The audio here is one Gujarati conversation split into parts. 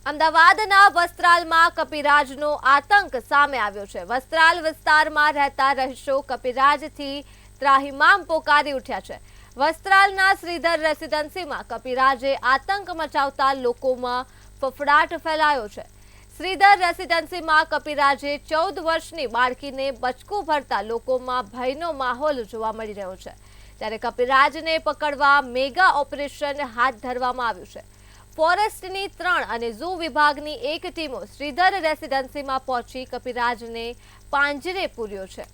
અમદાવાદના વસ્ત્રાલમાં કપિરાજનો આતંક સામે આવ્યો છે। વસ્ત્રાલ વિસ્તારમાં રહેતા રહીશો કપિરાજથી ત્રાહિમામ પોકારી ઉઠ્યા છે। વસ્ત્રાલના શ્રીધર રેસિડેન્સીમાં કપિરાજે આતંક મચાવતા લોકોમાં ફફડાટ ફેલાયો છે। શ્રીધર રેસિડેન્સીમાં કપિરાજે 14 વર્ષની બાળકીને બચકું ભરતા લોકોમાં ભયનો માહોલ જોવા મળી રહ્યો છે। ત્યારે કપિરાજને પકડવા મેગા ઓપરેશન હાથ ધરવામાં આવ્યું છે। ફોરેસ્ટની 3 અને ઝૂ વિભાગની 1 ટીમો શ્રીધર રેસિડેન્સીમાં પહોંચી કપિરાજને પાંજરે પૂર્યો છે।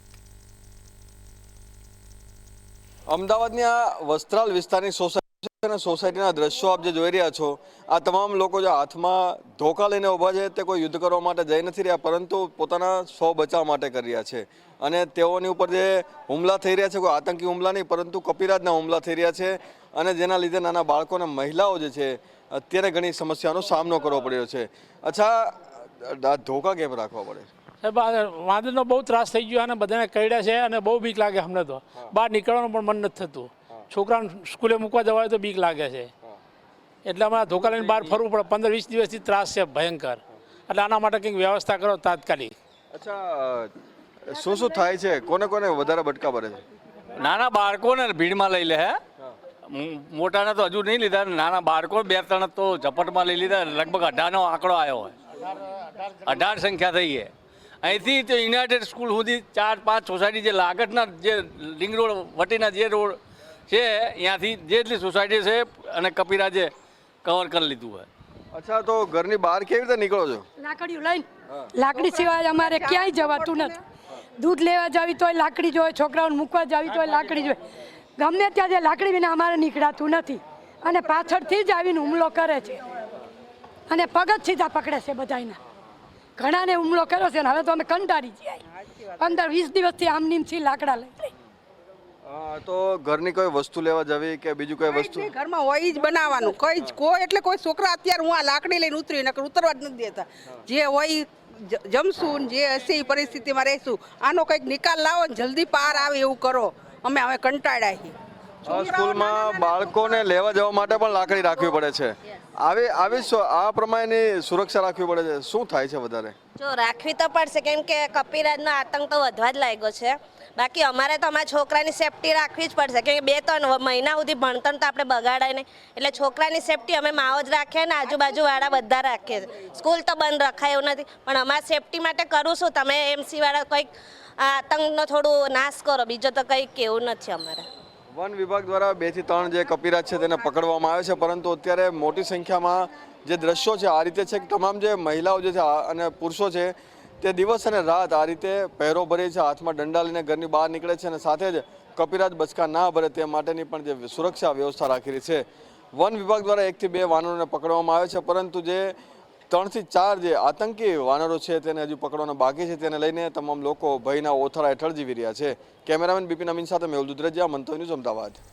અમદાવાદની આ વસ્ત્રાલ વિસ્તારની સોસાયટીના દ્રશ્યો આપ જે જોઈ રહ્યા છો, આ તમામ લોકો જે હાથમાં ધોકા લઈને ઊભા છે તે કોઈ યુદ્ધ કરવા માટે જઈ નથી રહ્યા, પરંતુ પોતાના સ્વ બચાવ માટે કરી રહ્યા છે। અને તેઓની ઉપર જે હુમલા થઈ રહ્યા છે, કોઈ આતંકી હુમલા નહીં પરંતુ કપિરાજના હુમલા થઈ રહ્યા છે, અને જેના લીધે નાના બાળકો અને મહિલાઓ જે છે અત્યારે ઘણી સમસ્યાનો સામનો કરવો પડ્યો છે। અચ્છા, ધોકા કેમ રાખવા પડે? વાંદરનો બહુ ત્રાસ થઈ ગયો અને બધાને કરડ્યા છે અને બહુ બીક લાગે અમને તો। બહાર નીકળવાનું પણ મન નથી થતું। છોકરાને સ્કૂલે મૂકવા જવા હોય તો બીક લાગે છે, એટલે અમારે ધોકા લઈને બહાર ફરવું પડે। 15-20 દિવસથી ત્રાસ છે ભયંકર, એટલે આના માટે કંઈક વ્યવસ્થા કરો તાત્કાલિક। અચ્છા, શું થાય છે? કોને કોને વધારે બટકા ભરે છે? નાના બાળકોને ભીડમાં લઈ લે હે, મોટાને તો હજુ નહીં લીધા। નાના બાળકો 2-3 તો ઝપટમાં લઈ લીધા। લગભગ 18નો આંકડો આવ્યો હોય, 18 સંખ્યા થઈ છે। અહીંથી તો યુનાઇટેડ સ્કૂલ સુધી 4-5 સોસાયટી જે લાગતના જે લિંગ રોડ વટીના જે રોડ છે ત્યાંથી જેટલી સોસાયટી છે અને કપિરાજે કવર કરી લીધું હોય। અચ્છા, તો ઘરની બહાર કેવી રીતે નીકળો છો? લાકડીઓ લઈને, લાકડી સિવાય અમારે ક્યાંય જવાતું નથી। દૂધ લેવા જાવી તોય લાકડી જોઈએ, છોકરાઓને મૂકવા જાવી તોય લાકડી જોઈએ। ગમે ત્યાં જે લાકડી વિના અમારે નીકળાતું નથી, અને પાછળથી જ આવીને હુમલો કરે છે અને પગ જ સીધા પકડે છે બધાના। ઘણાને હુમલો કર્યો છે ને હવે તો અમે કંટાળી જઈએ। 15-20 દિવસથી આમનીમથી લાકડા લઈ તો ઘરની કોઈ વસ્તુ લેવા જવી કે બીજું કોઈ વસ્તુ ઘરમાં હોય જ બનાવવાનું, કોઈ એટલે કોઈ છોકરા અત્યારે હું આ લાકડી લઈને ઉતરી નકર ઉતરવા જ નથી દેતા। જે હોય જમશું, જે હશે એ પરિસ્થિતિમાં રહીશું। આનો કંઈક નિકાલ લાવો ને જલ્દી પાર આવે એવું કરો। અમે હવે કંટાળ્યા છીએ। સ્કૂલમાં બાળકોને લેવા જવા માટે પણ લાકડી રાખવી પડે છે। આ પ્રમાણેની સુરક્ષા રાખવી પડે છે। શું થાય છે વધારે? જો રાખવી તો પડશે, કેમ કે કપિરાજનો આતંક તો વધવા જ લાગ્યો છે। બાકી અમારે તો અમારા છોકરાની સેફટી રાખવી જ પડશે, કેમ કે 2-3 મહિના સુધી ભણતર તો આપણે બગાડાય નહીં, એટલે છોકરાની સેફટી અમે માઓ જ રાખીએ ને આજુબાજુવાળા બધા રાખીએ છીએ। સ્કૂલ તો બંધ રખાય એવું નથી, પણ અમારા સેફટી માટે કરું છું। તમે એમસીવાળા કંઈક આતંકનો થોડું નાશ કરો, બીજો તો કંઈક કેવું નથી અમારે। વન વિભાગ દ્વારા 2 થી 3 જે કપિરાજ છે તેને પકડવામાં આવે છે, પરંતુ અત્યારે મોટી સંખ્યામાં જે દ્રશ્યો છે આ રીતે છે કે તમામ જે મહિલાઓ જે છે અને પુરુષો છે તે દિવસ અને રાત આ રીતે પહેરો ભરે છે, હાથમાં દંડા લઈને ઘરની બહાર નીકળે છે, અને સાથે જ કપિરાજ બચકા ના ભરે તે માટેની પણ જે સુરક્ષા વ્યવસ્થા રાખેલી છે। વન વિભાગ દ્વારા 1 થી 2 વાનરોને પકડવામાં આવે છે, પરંતુ જે 3 થી 4 જે આતંકી વાનરો છે તેને હજુ પકડવાના બાકી છે, તેને લઈને તમામ લોકો ભયના ઓથારા હેઠળ જીવી રહ્યા છે। કેમેરામેન બિપિન અમીન સાથે મેહુલ દુધરેજિયા, મંતવ્ય ન્યૂઝ, અમદાવાદ।